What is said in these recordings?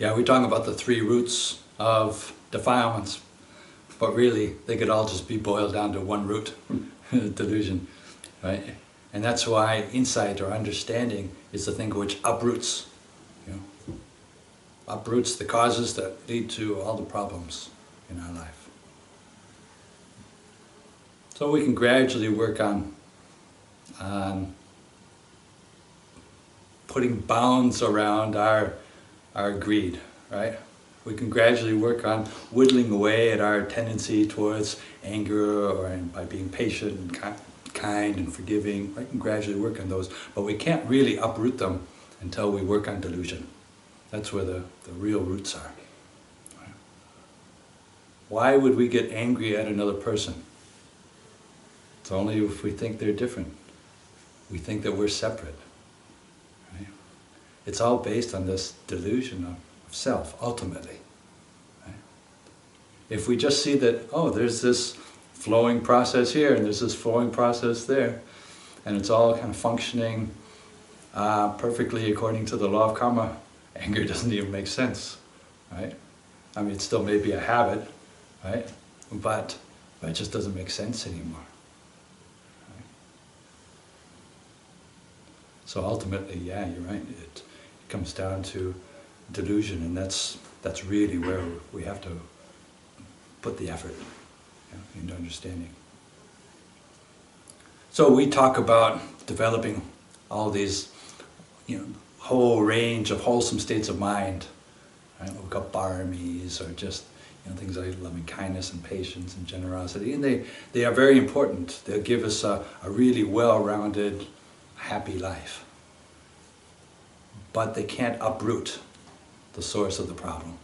Yeah, we're talking about the three roots of defilements, but really they could all just be boiled down to one root, delusion, right? And that's why insight or understanding is the thing which uproots, uproots the causes that lead to all the problems in our life. So we can gradually work on putting bounds around our greed, right? We can gradually work on whittling away at our tendency towards anger, or by being patient and kind and forgiving. We can gradually work on those, but we can't really uproot them until we work on delusion. That's where the real roots are. Right? Why would we get angry at another person? It's only if we think they're different. We think that we're separate. Right? It's all based on this delusion of self, ultimately. Right? If we just see that, oh, there's this flowing process here, and there's this flowing process there, and it's all kind of functioning perfectly according to the law of karma, anger doesn't even make sense, right? I mean, it still may be a habit, right? But it just doesn't make sense anymore. Right? So ultimately, yeah, you're right. It comes down to delusion, and that's really where we have to put the effort into understanding. So we talk about developing all these, whole range of wholesome states of mind. Right? We've got paramis, or just things like loving kindness and patience and generosity, and they are very important. They'll give us a really well-rounded, happy life. But they can't uproot the source of the problem.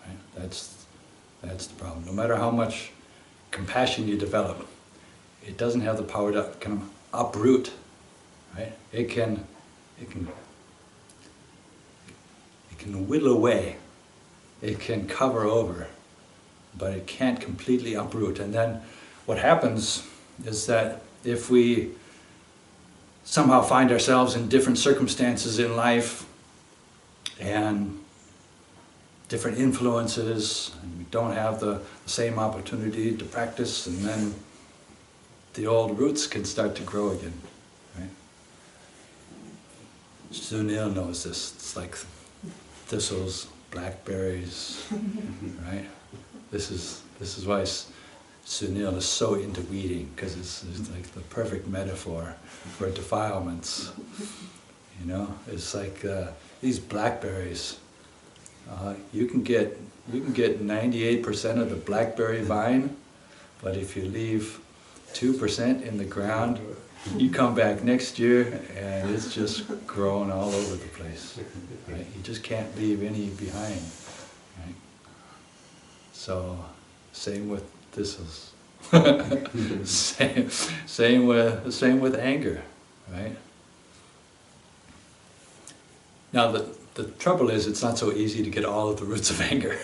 Right? That's the problem. No matter how much compassion you develop, it doesn't have the power to kind of uproot. Right? It can whittle away. It can cover over, but it can't completely uproot. And then what happens is that if we somehow find ourselves in different circumstances in life and different influences, and we don't have the same opportunity to practice, and then the old roots can start to grow again. Right? Sunil knows this. It's like thistles, blackberries, right? This is why Sunil is so into weeding, because it's like the perfect metaphor for defilements. It's like these blackberries. You can get 98% of the blackberry vine, but if you leave 2% in the ground, you come back next year and it's just growing all over the place. Right? You just can't leave any behind. Right? So, same with thistles. same with anger, right? Now the trouble is, it's not so easy to get all of the roots of anger.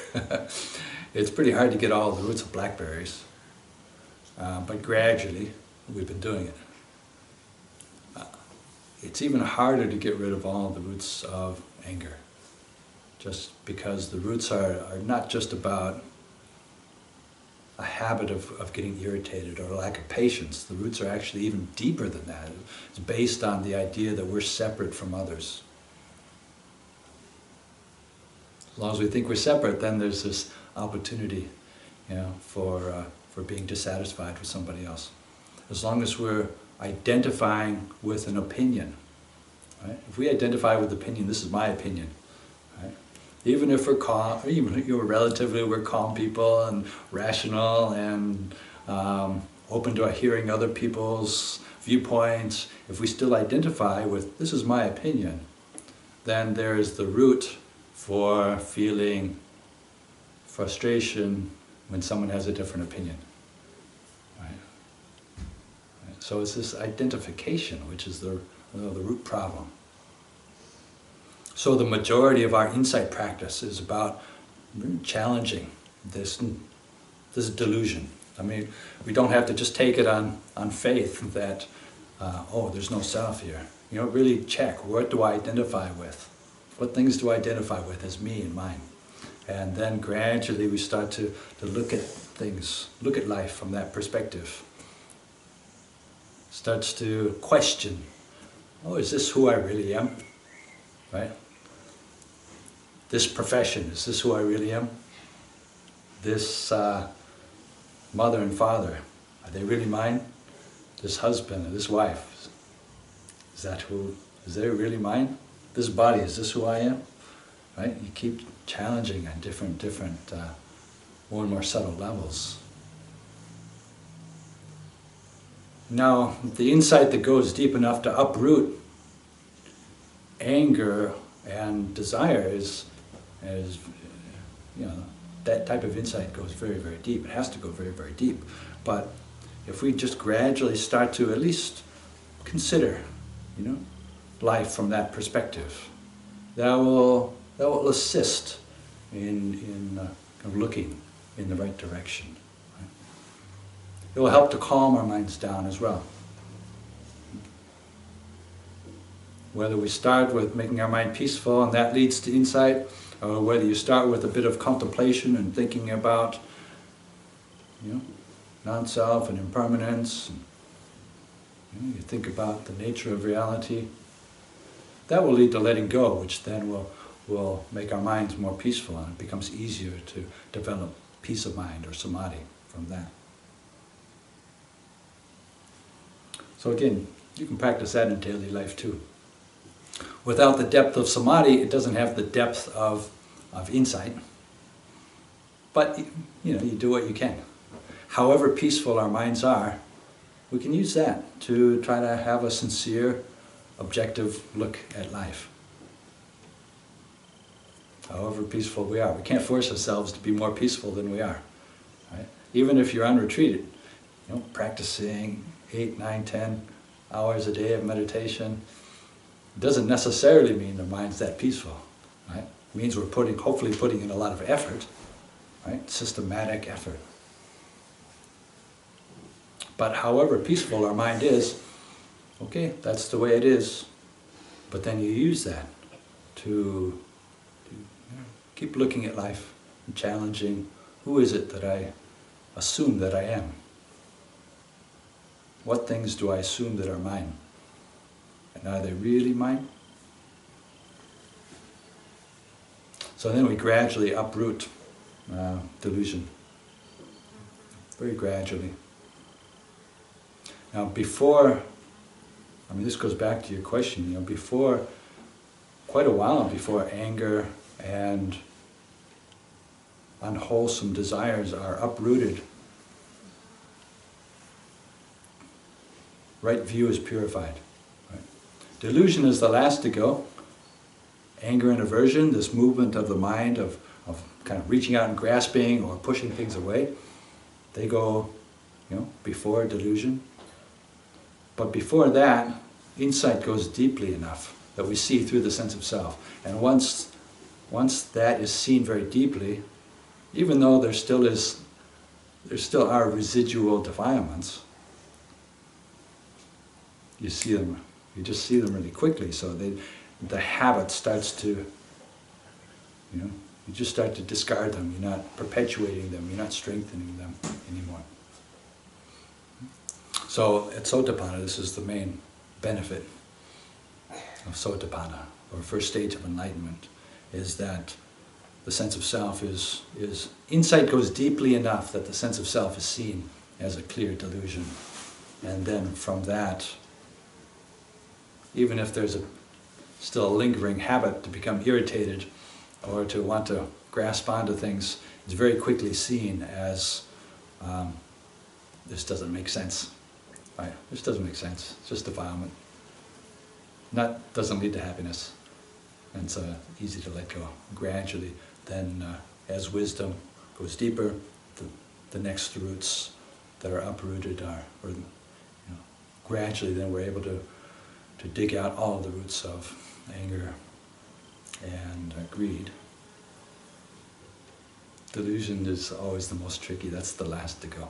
It's pretty hard to get all of the roots of blackberries, but gradually we've been doing it. It's even harder to get rid of all the roots of anger, just because the roots are not just about a habit of getting irritated or a lack of patience. The roots are actually even deeper than that. It's based on the idea that we're separate from others. As long as we think we're separate, then there's this opportunity, for being dissatisfied with somebody else. As long as we're identifying with an opinion, right? If we identify with opinion, this is my opinion, right? Even if we're calm, even if we're calm people and rational and open to hearing other people's viewpoints, if we still identify with this is my opinion, then there's the root for feeling frustration when someone has a different opinion. So it's this identification which is the root problem. So the majority of our insight practice is about challenging this delusion. I mean, we don't have to just take it on faith that, there's no self here. Really check, what do I identify with? What things do I identify with as me and mine? And then gradually we start to look at things, look at life from that perspective. Starts to question, oh, is this who I really am? Right? This profession, is this who I really am? This mother and father, are they really mine? This husband or this wife, is they really mine? This body, is this who I am? Right? You keep challenging on different more and more subtle levels. Now, the insight that goes deep enough to uproot anger and desire is that type of insight goes very, very deep. It has to go very, very deep. But if we just gradually start to at least consider, life from that perspective, that will assist in looking in the right direction. Right? It will help to calm our minds down as well. Whether we start with making our mind peaceful and that leads to insight, or whether you start with a bit of contemplation and thinking about non-self and impermanence, and, you think about the nature of reality, that will lead to letting go, which then will make our minds more peaceful, and it becomes easier to develop peace of mind or samadhi from that. So again, you can practice that in daily life too. Without the depth of samadhi, it doesn't have the depth of insight. But you do what you can. However peaceful our minds are, we can use that to try to have a sincere, objective look at life. However peaceful we are. We can't force ourselves to be more peaceful than we are. Right? Even if you're unretreated, practicing 8, 9, 10 hours a day of meditation, doesn't necessarily mean the mind's that peaceful. Right? It means we're hopefully putting in a lot of effort, right? Systematic effort. But however peaceful our mind is, okay, that's the way it is. But then you use that to keep looking at life and challenging, who is it that I assume that I am? What things do I assume that are mine? And are they really mine? So then we gradually uproot delusion. Very gradually. Now this goes back to your question, quite a while before anger and unwholesome desires are uprooted, right view is purified. Right? Delusion is the last to go. Anger and aversion, this movement of the mind of kind of reaching out and grasping or pushing things away, they go before delusion. But before that, insight goes deeply enough that we see through the sense of self. And once that is seen very deeply, even though there still are residual defilements, you just see them really quickly. So the habit starts to, you just start to discard them. You're not perpetuating them. You're not strengthening them anymore. So at Sotapanna, this is the main benefit of Sotapanna, or first stage of enlightenment, is that the sense of self is insight goes deeply enough that the sense of self is seen as a clear delusion. And then from that, even if there's still a lingering habit to become irritated or to want to grasp onto things, it's very quickly seen as this doesn't make sense. Right? This doesn't make sense. It's just defilement. That doesn't lead to happiness. And it's easy to let go. Gradually, then as wisdom goes deeper, the next roots that are uprooted are, gradually then we're able to dig out all the roots of anger and greed. Delusion is always the most tricky. That's the last to go.